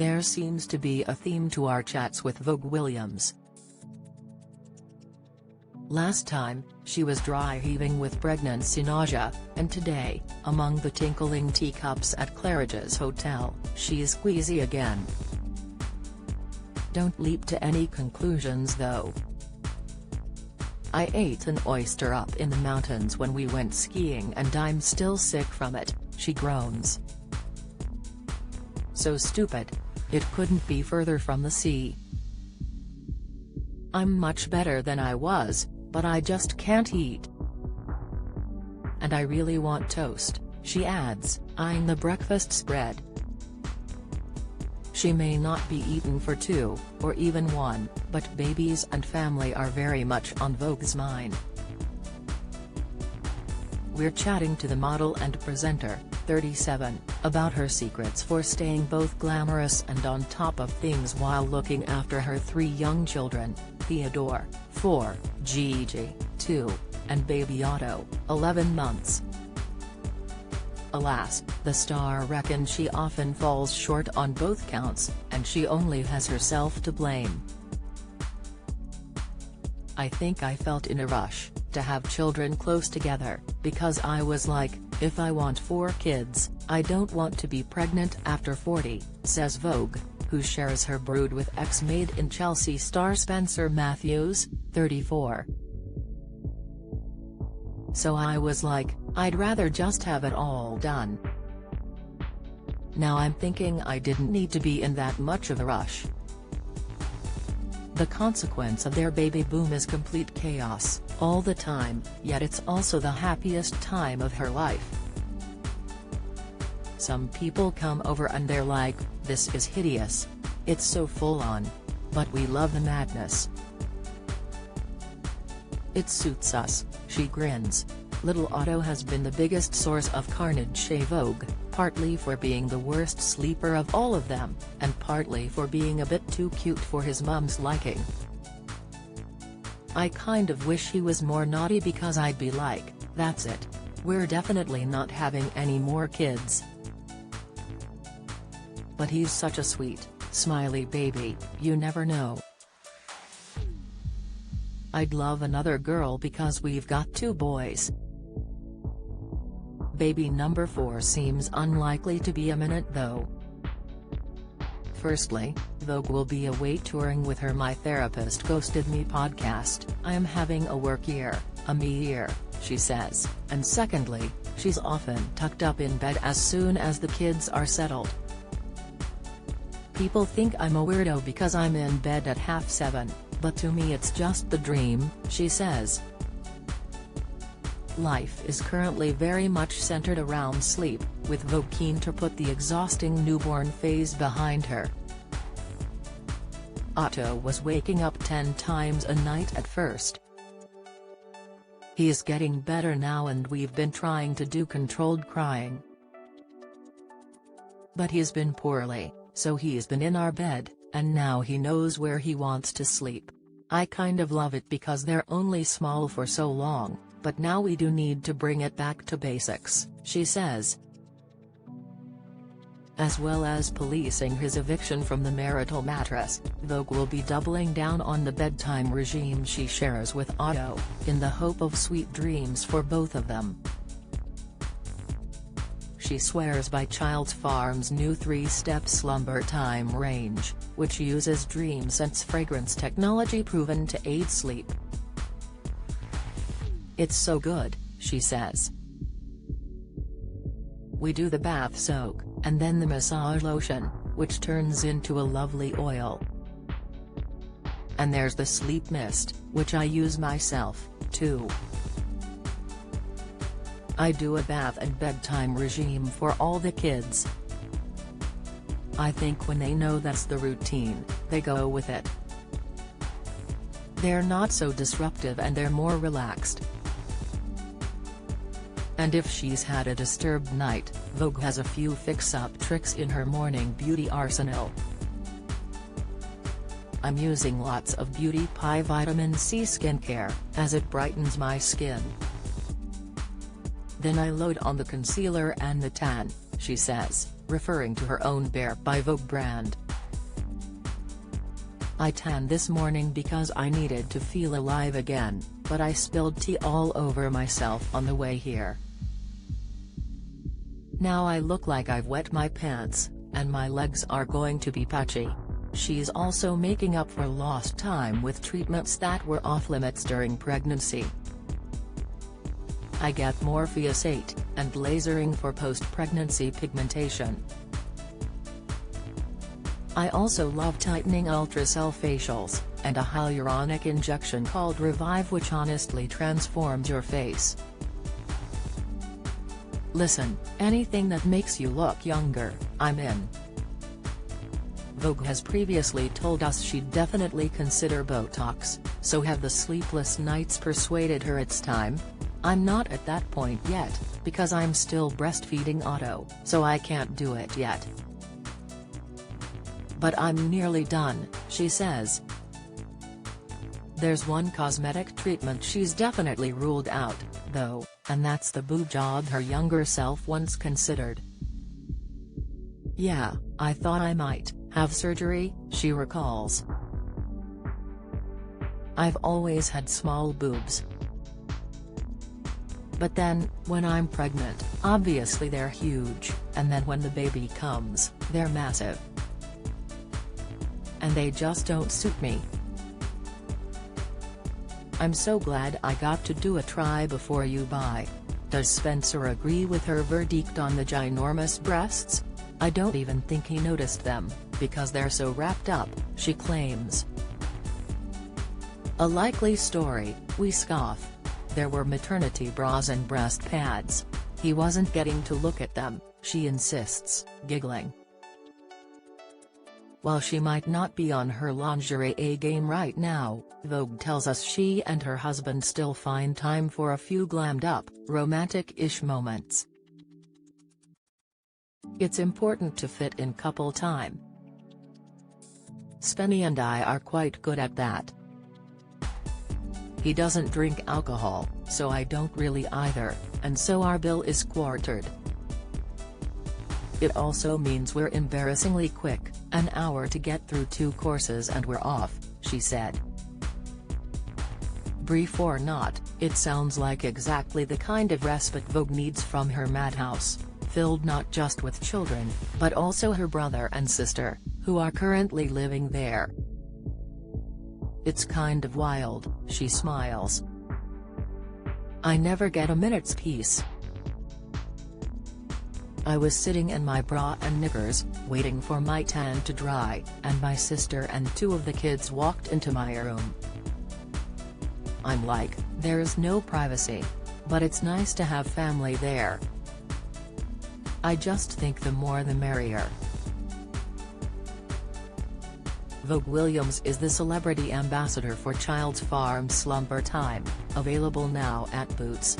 There seems to be a theme to our chats with Vogue Williams. Last time, she was dry heaving with pregnancy nausea, and today, among the tinkling teacups at Claridge's hotel, she's queasy again. Don't leap to any conclusions though. I ate an oyster up in the mountains when we went skiing and I'm still sick from it, she groans. So stupid. It couldn't be further from the sea. I'm much better than I was, but I just can't eat. And I really want toast, she adds, eyeing the breakfast spread. She may not be eaten for two, or even one, but babies and family are very much on Vogue's mind. We're chatting to the model and presenter, 37, about her secrets for staying both glamorous and on top of things while looking after her 3 young children, Theodore, 4, Gigi, 2, and baby Otto, 11 months. Alas, the star reckons she often falls short on both counts, and she only has herself to blame. I think I felt in a rush to have children close together, because I was like, if I want 4 kids, I don't want to be pregnant after 40, says Vogue, who shares her brood with ex-Made in Chelsea star Spencer Matthews, 34. So I was like, I'd rather just have it all done. Now I'm thinking I didn't need to be in that much of a rush. The consequence of their baby boom is complete chaos, all the time, yet it's also the happiest time of her life. Some people come over and they're like, this is hideous. It's so full on. But we love the madness. It suits us, she grins. Little Otto has been the biggest source of carnage, chez Vogue, partly for being the worst sleeper of all of them, and partly for being a bit too cute for his mum's liking. I kind of wish he was more naughty because I'd be like, that's it. We're definitely not having any more kids. But he's such a sweet, smiley baby, you never know. I'd love another girl because we've got 2 boys. Baby number 4 seems unlikely to be imminent though. Firstly, Vogue will be away touring with her My Therapist Ghosted Me podcast. I am having a work year, a me year, she says, and secondly, she's often tucked up in bed as soon as the kids are settled. People think I'm a weirdo because I'm in bed at 7:30, but to me it's just the dream, she says. Life is currently very much centered around sleep, with Vogue keen to put the exhausting newborn phase behind her. Otto was waking up 10 times a night at first. He's getting better now and we've been trying to do controlled crying. But he's been poorly, so he's been in our bed, and now he knows where he wants to sleep. I kind of love it because they're only small for so long, but now we do need to bring it back to basics, she says. As well as policing his eviction from the marital mattress, Vogue will be doubling down on the bedtime regime she shares with Otto, in the hope of sweet dreams for both of them. She swears by Child's Farm's new 3-step slumber time range, which uses Dream Sense fragrance technology proven to aid sleep. It's so good, she says. We do the bath soak, and then the massage lotion, which turns into a lovely oil. And there's the sleep mist, which I use myself, too. I do a bath and bedtime regime for all the kids. I think when they know that's the routine, they go with it. They're not so disruptive and they're more relaxed. And if she's had a disturbed night, Vogue has a few fix-up tricks in her morning beauty arsenal. I'm using lots of Beauty Pie Vitamin C skincare, as it brightens my skin. Then I load on the concealer and the tan, she says, referring to her own Bare by Vogue brand. I tanned this morning because I needed to feel alive again, but I spilled tea all over myself on the way here. Now I look like I've wet my pants, and my legs are going to be patchy. She's also making up for lost time with treatments that were off-limits during pregnancy. I get Morpheus 8, and lasering for post-pregnancy pigmentation. I also love tightening ultracell facials, and a hyaluronic injection called Revive which honestly transforms your face. Listen, anything that makes you look younger, I'm in. Vogue has previously told us she'd definitely consider Botox, so have the sleepless nights persuaded her it's time? I'm not at that point yet, because I'm still breastfeeding Otto, so I can't do it yet. But I'm nearly done, she says. There's one cosmetic treatment she's definitely ruled out, though, and that's the boob job her younger self once considered. Yeah, I thought I might have surgery, she recalls. I've always had small boobs. But then, when I'm pregnant, obviously they're huge, and then when the baby comes, they're massive. And they just don't suit me. I'm so glad I got to do a try before you buy. Does Spencer agree with her verdict on the ginormous breasts? I don't even think he noticed them, because they're so wrapped up, she claims. A likely story, we scoff. There were maternity bras and breast pads. He wasn't getting to look at them, she insists, giggling. While she might not be on her lingerie A game right now, Vogue tells us she and her husband still find time for a few glammed-up, romantic-ish moments. It's important to fit in couple time. Spenny and I are quite good at that. He doesn't drink alcohol, so I don't really either, and so our bill is quartered. It also means we're embarrassingly quick, an hour to get through 2 courses and we're off, she said. Brief or not, it sounds like exactly the kind of respite Vogue needs from her madhouse, filled not just with children, but also her brother and sister, who are currently living there. It's kind of wild, she smiles. I never get a minute's peace. I was sitting in my bra and knickers, waiting for my tan to dry, and my sister and 2 of the kids walked into my room. I'm like, there's no privacy. But it's nice to have family there. I just think the more the merrier. Vogue Williams is the celebrity ambassador for Child's Farm Slumber Time, available now at Boots.